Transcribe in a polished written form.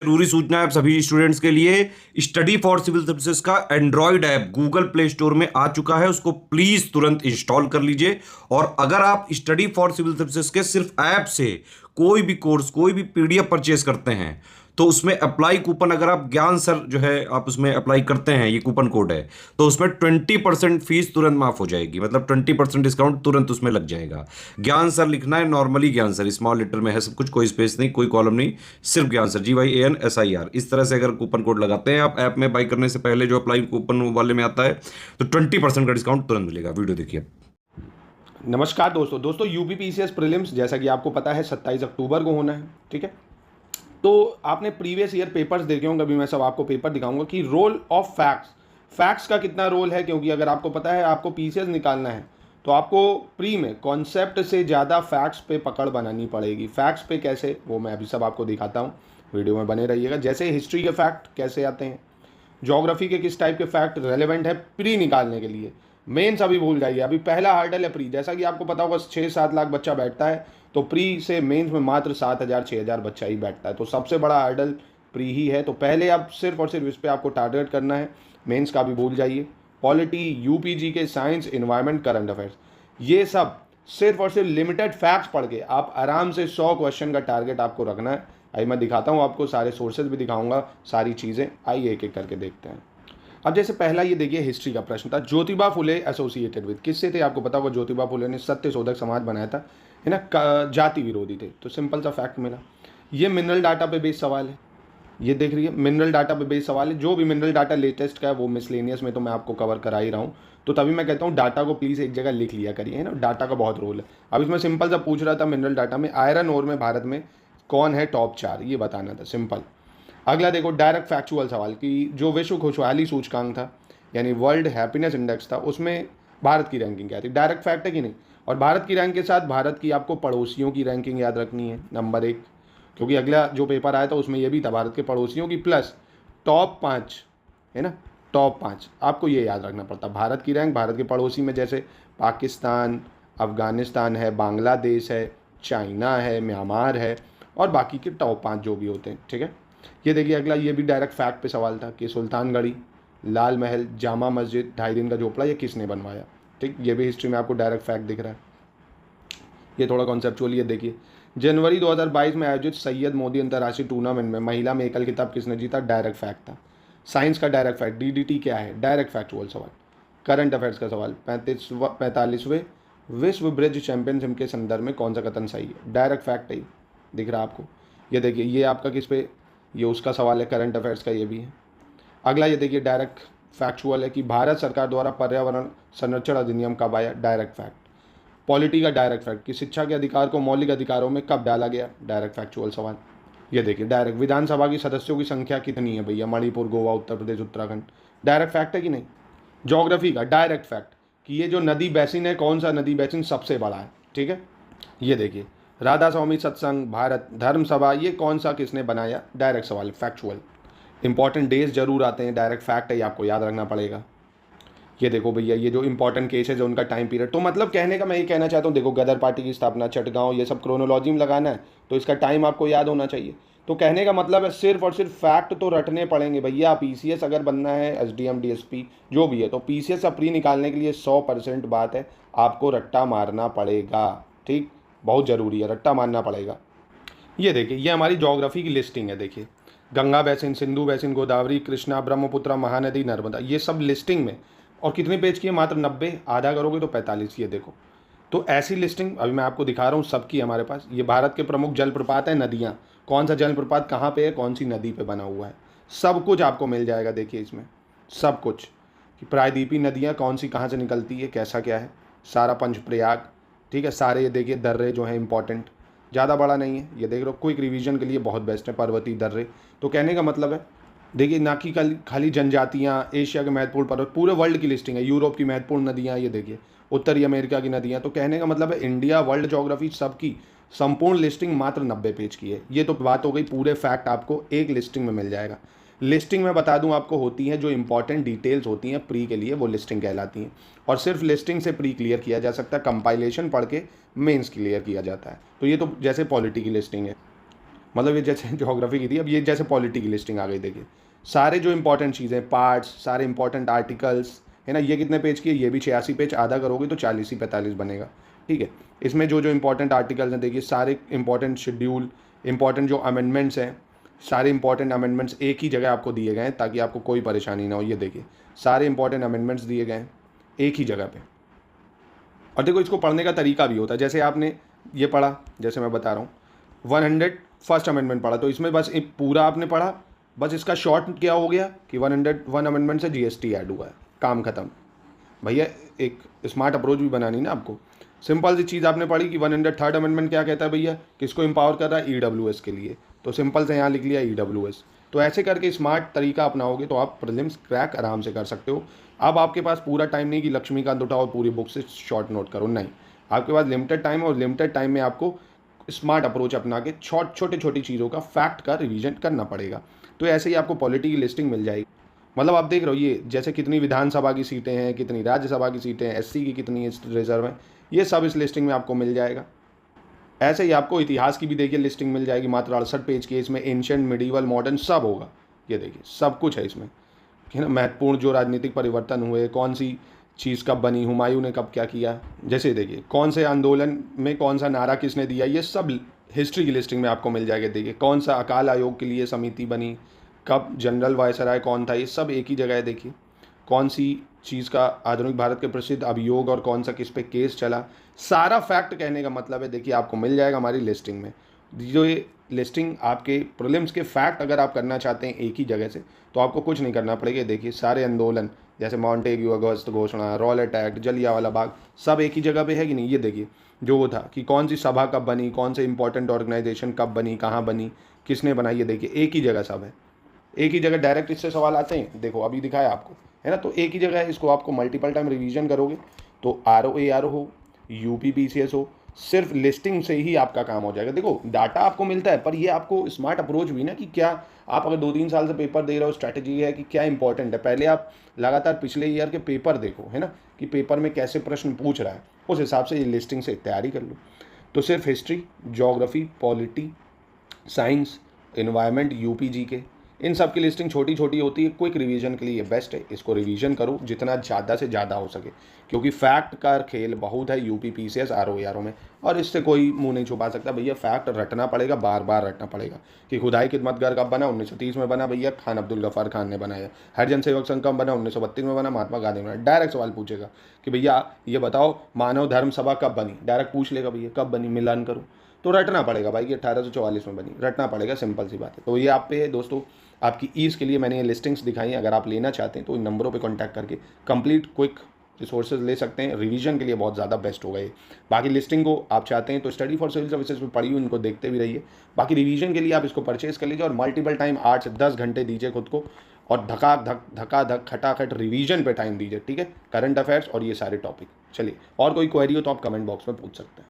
जरूरी सूचना है सभी स्टूडेंट्स के लिए। स्टडी फॉर सिविल सर्विसेज का Android app Google play store में आ चुका है, उसको प्लीज तुरंत इंस्टॉल कर लीजिए। और अगर आप स्टडी फॉर सिविल सर्विसेज के सिर्फ ऐप से कोई भी कोर्स, कोई भी पीडीएफ परचेज करते हैं तो उसमें अप्लाई कूपन, अगर आप ज्ञान सर जो है आप उसमें अप्लाई करते हैं, ये कूपन कोड है, तो उसमें 20% फीस तुरंत माफ हो जाएगी, मतलब 20% डिस्काउंट तुरंत उसमें लग जाएगा। ज्ञान सर लिखना है, नॉर्मली ज्ञान सर स्मॉल लेटर में है सब कुछ, कोई स्पेस नहीं, कोई कॉलम नहीं, सिर्फ ज्ञान सर, GYANSIR। इस तरह से अगर कूपन कोड लगाते हैं आप ऐप में बाई करने से पहले, जो अप्लाई कूपन वाले में आता है, तो 20% का डिस्काउंट तुरंत मिलेगा। वीडियो देखिए। नमस्कार दोस्तों यूपीपीसीएस प्रीलिम्स जैसा कि आपको पता है 27 अक्टूबर को होना है। ठीक है, तो आपने प्रीवियस ईयर पेपर्स देखे होंगे, अभी मैं सब आपको पेपर दिखाऊंगा कि रोल ऑफ फैक्ट्स का कितना रोल है। क्योंकि अगर आपको पता है आपको पीसीएस निकालना है तो आपको प्री में कॉन्सेप्ट से ज़्यादा फैक्ट्स पे पकड़ बनानी पड़ेगी। फैक्ट्स पे कैसे, वो मैं अभी सब आपको दिखाता हूँ, वीडियो में बने रहिएगा। जैसे हिस्ट्री के फैक्ट कैसे आते हैं, ज्योग्राफी के किस टाइप के फैक्ट रेलेवेंट है प्री निकालने के लिए, मेंस अभी भूल जाइए। अभी पहला हार्डल है प्री। जैसा कि आपको पता होगा 6-7 लाख बच्चा बैठता है, तो प्री से मेंस में मात्र 7,000-6,000 बच्चा ही बैठता है, तो सबसे बड़ा हार्डल प्री ही है। तो पहले आप सिर्फ और सिर्फ इस पर आपको टारगेट करना है, मेंस का भी भूल जाइए। पॉलिटी, यूपीजी के साइंस, इन्वायरमेंट, करंट अफेयर्स, ये सब सिर्फ और सिर्फ लिमिटेड फैक्ट्स पढ़ के आप आराम से 100 क्वेश्चन का टारगेट आपको रखना है। आइए मैं दिखाता हूँ आपको, सारे सोर्सेज भी दिखाऊंगा, सारी चीज़ें। आइए एक एक करके देखते हैं। अब जैसे पहला ये देखिए, हिस्ट्री का प्रश्न था, ज्योतिबा फुले एसोसिएटेड विद, किससे थे आपको पता होगा। ज्योतिबा फुले ने सत्य शोधक समाज बनाया था, है ना, जाति विरोधी थे। तो सिंपल सा फैक्ट मिला। ये मिनरल डाटा पे बेस्ड सवाल है, ये देख रही है, मिनरल डाटा पे बेस्ड सवाल है। जो भी मिनरल डाटा लेटेस्ट का है वो मिसलेनियस में तो मैं आपको कवर करा ही रहा हूँ, तो तभी मैं कहता हूँ डाटा को प्लीज़ एक जगह लिख लिया करिए, है ना, डाटा का बहुत रोल है। अब इसमें सिंपल सा पूछ रहा था, मिनरल डाटा में आयरन ओर में भारत में कौन है टॉप 4, ये बताना था, सिंपल। अगला देखो, डायरेक्ट फैक्चुअल सवाल कि जो विश्व खुशहाली सूचकांक था, यानी वर्ल्ड हैप्पीनेस इंडेक्स था, उसमें भारत की रैंकिंग क्या थी। डायरेक्ट फैक्ट है कि नहीं। और भारत की रैंक के साथ भारत की आपको पड़ोसियों की रैंकिंग याद रखनी है, नंबर 1, क्योंकि अगला जो पेपर आया था उसमें यह भी था, भारत के पड़ोसियों की प्लस टॉप 5, है ना, टॉप 5 आपको ये याद रखना पड़ता। भारत की रैंक, भारत के पड़ोसी में जैसे पाकिस्तान, अफगानिस्तान है, बांग्लादेश है, चाइना है, म्यांमार है, और बाकी के टॉप 5 जो भी होते हैं। ठीक है, ये देखिए अगला, ये भी डायरेक्ट फैक्ट पे सवाल था कि सुल्तानगढ़ी, लाल महल, जामा मस्जिद, 2.5 दिन का झोपड़ा, ये किसने बनवाया। ठीक, ये भी हिस्ट्री में आपको डायरेक्ट फैक्ट दिख रहा है। ये थोड़ा कॉन्सेप्चुअल, ये देखिए, जनवरी 2022 में आयोजित सैयद मोदी अंतर्राष्ट्रीय टूर्नामेंट में महिला में एकल खिताब किसने जीता, डायरेक्ट फैक्ट था। साइंस का डायरेक्ट फैक्ट, डीडीटी क्या है, डायरेक्ट फैक्चुअल सवाल। करंट अफेयर्स का सवाल, 45वें विश्व ब्रिज चैंपियनशिप के संदर्भ में कौन सा कथन सही है, डायरेक्ट फैक्ट है, दिख रहा है आपको। ये देखिए, ये आपका किस पे, ये उसका सवाल है, करंट अफेयर्स का ये भी है। अगला ये देखिए, डायरेक्ट फैक्चुअल है कि भारत सरकार द्वारा पर्यावरण संरक्षण अधिनियम कब आया, डायरेक्ट फैक्ट। पॉलिटी का डायरेक्ट फैक्ट कि शिक्षा के अधिकार को मौलिक अधिकारों में कब डाला गया, डायरेक्ट फैक्चुअल सवाल। ये देखिए, डायरेक्ट विधानसभा की सदस्यों की संख्या कितनी है भैया, मणिपुर, गोवा, उत्तर प्रदेश, उत्तराखंड, डायरेक्ट फैक्ट है कि नहीं। ज्योग्राफी का डायरेक्ट फैक्ट कि ये जो नदी बेसिन है, कौन सा नदी बेसिन सबसे बड़ा है। ठीक है, ये देखिए, राधा स्वामी सत्संग, भारत धर्म सभा, ये कौन सा किसने बनाया, डायरेक्ट सवाल, फैक्चुअल। इंपॉर्टेंट डेज जरूर आते हैं, डायरेक्ट फैक्ट है, ये आपको याद रखना पड़ेगा। ये देखो भैया, ये जो इंपॉर्टेंट केसेज है उनका टाइम पीरियड, तो मतलब कहने का मैं ये कहना चाहता हूँ, देखो गदर पार्टी की स्थापना, चटगांव, ये सब क्रोनोलॉजी में लगाना है तो इसका टाइम आपको याद होना चाहिए। तो कहने का मतलब है सिर्फ और सिर्फ फैक्ट तो रटने पड़ेंगे भैया। पीसीएस अगर बनना है, एसडीएम, डीएसपी जो भी है, तो पीसीएस प्री निकालने के लिए 100% बात है, आपको रट्टा मारना पड़ेगा। ठीक, बहुत ज़रूरी है, रट्टा मारना पड़ेगा। ये देखिए, ये हमारी ज्योग्राफी की लिस्टिंग है। देखिए, गंगा बैसिन, सिंधु बैसिन, गोदावरी, कृष्णा, ब्रह्मपुत्र, महानदी, नर्मदा, ये सब लिस्टिंग में। और कितने पेज की है, मात्र 90, आधा करोगे तो 45। ये देखो, तो ऐसी लिस्टिंग अभी मैं आपको दिखा रहा हूँ सबकी हमारे पास। ये भारत के प्रमुख जलप्रपात है, नदियाँ, कौन सा जलप्रपात कहाँ पे है, कौन सी नदी पे बना हुआ है, सब कुछ आपको मिल जाएगा। देखिए इसमें सब कुछ कि प्रायद्वीपीय नदियाँ कौन सी कहाँ से निकलती है, कैसा क्या है, सारा पंचप्रयाग। ठीक है, सारे ये देखिए दर्रे जो हैं इंपॉर्टेंट, ज़्यादा बड़ा नहीं है, ये देख लो, क्विक रिवीजन के लिए बहुत बेस्ट है, पर्वतीय दर्रे। तो कहने का मतलब है, देखिए ना कि खाली जनजातियाँ, एशिया के महत्वपूर्ण पर्वत, पूरे वर्ल्ड की लिस्टिंग है, यूरोप की महत्वपूर्ण नदियाँ, ये देखिए उत्तरी अमेरिका की नदियाँ। तो कहने का मतलब है इंडिया, वर्ल्ड ज्योग्राफी, सबकी संपूर्ण लिस्टिंग मात्र 90 पेज की है। ये तो बात हो गई, पूरे फैक्ट आपको एक लिस्टिंग में मिल जाएगा। लिस्टिंग में बता दूं आपको होती हैं जो इंपॉर्टेंट डिटेल्स होती हैं प्री के लिए, वो लिस्टिंग कहलाती हैं। और सिर्फ लिस्टिंग से प्री क्लियर किया जा सकता है, कंपाइलेशन पढ़ के मेंस क्लियर किया जाता है। तो ये तो जैसे पॉलिटी की लिस्टिंग है। मतलब ये जैसे ज्योग्राफी की थी, अब ये जैसे पॉलिटी की लिस्टिंग आ गई। देखिए सारे जो इंपॉर्टेंट चीज़ें, पार्ट्स, सारे इंपॉर्टेंट आर्टिकल्स, है ना, ये कितने पेज की है, ये भी 86 पेज, आधा करोगे तो 40 ही 45 बनेगा। ठीक है, इसमें जो जो इंपॉर्टेंट आर्टिकल्स हैं, देखिए सारे इंपॉर्टेंट शेड्यूल, इंपॉर्टेंट जो अमेंडमेंट्स हैं, सारे इंपॉर्टेंट अमेंडमेंट्स एक ही जगह आपको दिए गए हैं ताकि आपको कोई परेशानी ना हो। ये देखिए सारे इंपॉर्टेंट अमेंडमेंट्स दिए गए हैं एक ही जगह पे। और देखो इसको पढ़ने का तरीका भी होता है, जैसे आपने ये पढ़ा, जैसे मैं बता रहा हूँ 101 अमेंडमेंट पढ़ा, तो इसमें बस एक पूरा आपने पढ़ा, बस इसका शॉर्ट क्या हो गया कि 101 अमेंडमेंट से जीएसटी ऐड हुआ है, काम खत्म। भैया एक स्मार्ट अप्रोच भी बनानी ना आपको। सिंपल सी चीज़ आपने पढ़ी कि 103 अमेंडमेंट क्या कहता है भैया, किसको एम्पावर कर रहा है, ईडब्ल्यूएस के लिए, तो सिंपल से यहाँ लिख लिया ईडब्ल्यूएस। तो ऐसे करके स्मार्ट तरीका अपनाओगे तो आप प्रीलिम्स क्रैक आराम से कर सकते हो। अब आपके पास पूरा टाइम नहीं कि लक्ष्मीकांत उठाओ पूरी बुक से शॉर्ट नोट करो, नहीं, आपके पास लिमिटेड टाइम है और लिमिटेड टाइम में आपको स्मार्ट अप्रोच अपना के छोटी छोटी चीज़ों का फैक्ट का रिवीजन करना पड़ेगा। तो ऐसे ही आपको पॉलिटी की लिस्टिंग मिल जाएगी। मतलब आप देख रहे हो ये जैसे कितनी विधानसभा की सीटें हैं, कितनी राज्यसभा की सीटें हैं, एससी की कितनी रिजर्व हैं, ये सब इस लिस्टिंग में आपको मिल जाएगा। ऐसे ही आपको इतिहास की भी देखिए लिस्टिंग मिल जाएगी, मात्र 68 पेज की, इसमें एंशिएंट, मिडीवल, मॉडर्न सब होगा। ये देखिए सब कुछ है इसमें, है ना, महत्वपूर्ण जो राजनीतिक परिवर्तन हुए, कौन सी चीज़ कब बनी, हुमायूं ने कब क्या किया, जैसे देखिए कौन से आंदोलन में कौन सा नारा किसने दिया, ये सब हिस्ट्री की लिस्टिंग में आपको मिल जाएगा। देखिए कौन सा अकाल आयोग के लिए समिति बनी, कब जनरल वायसराय कौन था, ये सब एक ही जगह है। देखिए कौन सी चीज़ का आधुनिक भारत के प्रसिद्ध अभियोग और कौन सा किस पे केस चला, सारा फैक्ट कहने का मतलब है देखिए आपको मिल जाएगा हमारी लिस्टिंग में। जो ये लिस्टिंग आपके प्रीलिम्स के फैक्ट अगर आप करना चाहते हैं एक ही जगह से, तो आपको कुछ नहीं करना पड़ेगा। देखिए सारे आंदोलन जैसे मॉन्टेग्यू अगस्त घोषणा, रॉलेट एक्ट, जलियांवाला बाग, सब एक ही जगह पे है कि नहीं। ये देखिए जो वो था कि कौन सी सभा कब बनी, कौन से इंपॉर्टेंट ऑर्गेनाइजेशन कब बनी, कहाँ बनी, किसने बनाई, ये देखिए एक ही जगह सब है, एक ही जगह डायरेक्ट इससे सवाल आते हैं। देखो अभी दिखाया आपको, है ना, तो एक ही जगह है, इसको आपको मल्टीपल टाइम रिवीजन करोगे तो ROAR हो, UPPCS हो, सिर्फ लिस्टिंग से ही आपका काम हो जाएगा। देखो डाटा आपको मिलता है, पर ये आपको स्मार्ट अप्रोच भी ना कि क्या आप अगर 2-3 साल से पेपर दे रहे हो, स्ट्रैटेजी है कि क्या इंपॉर्टेंट है, पहले आप लगातार पिछले ईयर के पेपर देखो, है ना, कि पेपर में कैसे प्रश्न पूछ रहा है, उस हिसाब से ये लिस्टिंग से तैयारी कर लो। तो सिर्फ history, geography, polity, science, environment, UPG इन सब की लिस्टिंग छोटी छोटी होती है, क्विक रिवीजन के लिए बेस्ट है। इसको रिवीजन करो जितना ज़्यादा से ज़्यादा हो सके, क्योंकि फैक्ट का खेल बहुत है UPPCS ROAR में, और इससे कोई मुंह नहीं छुपा सकता भैया। फैक्ट रटना पड़ेगा, बार बार रटना पड़ेगा कि खुदाई खिदमतगर कब बना, 1930 में बना भैया, खान अब्दुल गफ्फार खान ने बनाया। हरिजन सेवक संघ कब बना, 1932 में बना, महात्मा गांधी ने। डायरेक्ट सवाल पूछेगा कि भैया ये बताओ मानव धर्म सभा कब बनी, डायरेक्ट पूछ लेगा भैया कब बनी, मिलान करो, तो रटना पड़ेगा भाई कि 1844 में बनी, रटना पड़ेगा, सिंपल सी बात है। तो ये आप पे दोस्तों आपकी ईज़ के लिए मैंने ये लिस्टिंग्स दिखाई हैं, अगर आप लेना चाहते हैं तो इन नंबरों पे कांटेक्ट करके कंप्लीट क्विक रिसोर्सेज ले सकते हैं। रिवीजन के लिए बहुत ज़्यादा बेस्ट होगा ये। बाकी लिस्टिंग को आप चाहते हैं तो स्टडी फॉर सिविल सर्विसेज में पढ़िए, उनको देखते भी रहिए। बाकी रिवीजन के लिए आप इसको परचेज कर लीजिए और मल्टीपल टाइम 8 से 10 घंटे दीजिए खुद को, और धका धक खटाखट रिवीजन पे टाइम दीजिए, ठीक है, करंट अफेयर्स और ये सारे टॉपिक। चलिए और कोई क्वेरी हो तो आप कमेंट बॉक्स में पूछ सकते हैं।